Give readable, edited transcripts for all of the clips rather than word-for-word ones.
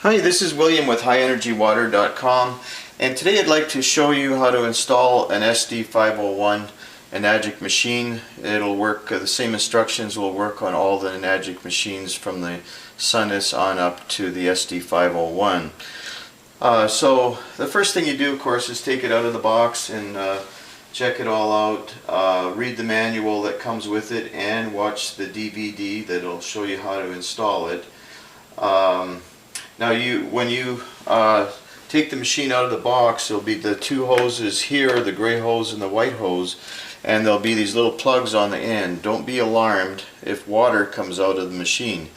Hi, this is William with highenergywater.com, and today I'd like to show you how to install an SD501 Enagic machine. It'll work, the same instructions will work on all the Enagic machines from the Sunnis on up to the SD501. So the first thing you do, of course, is take it out of the box and check it all out, read the manual that comes with it, and watch the DVD that'll show you how to install it. Now when you take the machine out of the box, there'll be the two hoses here, the gray hose and the white hose, and there'll be these little plugs on the end. Don't be alarmed if water comes out of the machine,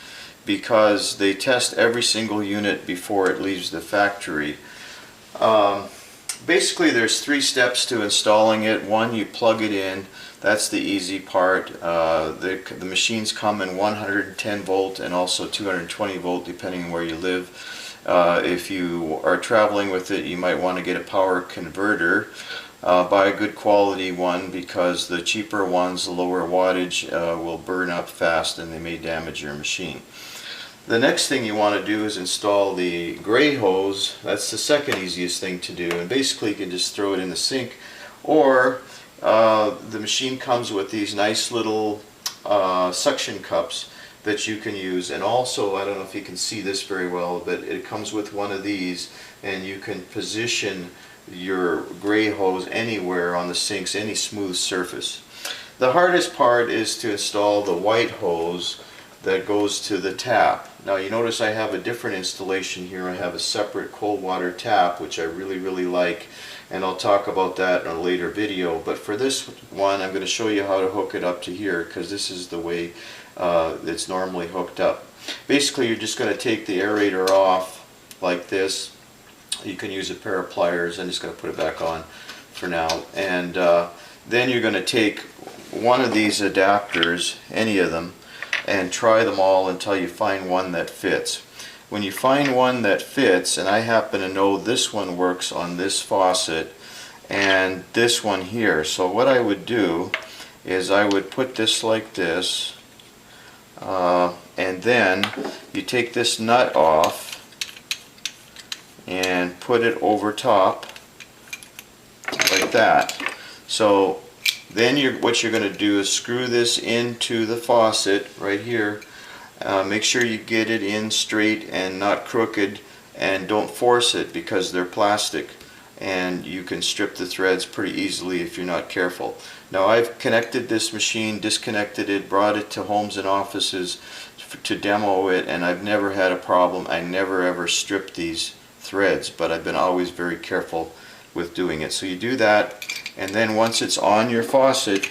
because they test every single unit before it leaves the factory. Basically there's three steps to installing it. One, you plug it in. That's the easy part. The machines come in 110 volt and also 220 volt depending on where you live. If you are traveling with it, you might want to get a power converter. Buy a good quality one, because the cheaper ones, the lower wattage, will burn up fast and they may damage your machine. The next thing you want to do is install the gray hose. That's the second easiest thing to do, and basically you can just throw it in the sink, or the machine comes with these nice little suction cups that you can use. And also, I don't know if you can see this very well, but it comes with one of these, and you can position your gray hose anywhere on the sinks, any smooth surface. The hardest part is to install the white hose that goes to the tap. Now you notice I have a different installation here. I have a separate cold water tap, which I really like, and I'll talk about that in a later video. But for this one, I'm going to show you how to hook it up to here, because this is the way it's normally hooked up. Basically, you're just going to take the aerator off like this. You can use a pair of pliers. I'm just going to put it back on for now. And then you're going to take one of these adapters, any of them, and try them all until you find one that fits. When you find one that fits, and I happen to know this one works on this faucet and this one here, so what I would do is I would put this like this, and then you take this nut off and put it over top like that. So then what you're going to do is screw this into the faucet right here. Make sure you get it in straight and not crooked, and don't force it, because they're plastic and you can strip the threads pretty easily if you're not careful. Now I've connected this machine, disconnected it, brought it to homes and offices to demo it, and I've never had a problem. I never ever stripped these threads, but I've been always very careful with doing it. So you do that, and then once it's on your faucet,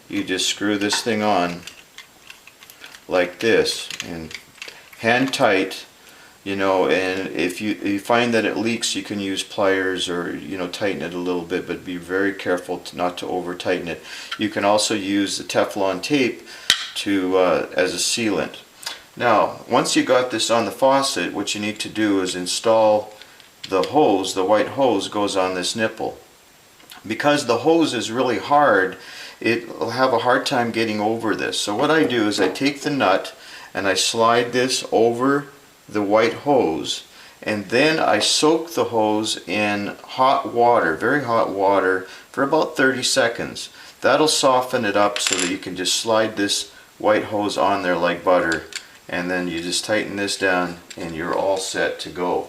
you just screw this thing on like this, and hand tight, you know. And if you find that it leaks, you can use pliers, or tighten it a little bit, but be very careful not to over tighten it. You can also use the Teflon tape as a sealant. Now once you got this on the faucet, what you need to do is install the hose. The white hose goes on this nipple. Because the hose is really hard, it will have a hard time getting over this. So what I do is I take the nut and I slide this over the white hose, and then I soak the hose in hot water, very hot water, for about 30 seconds. That'll soften it up so that you can just slide this white hose on there like butter, and then you just tighten this down and you're all set to go.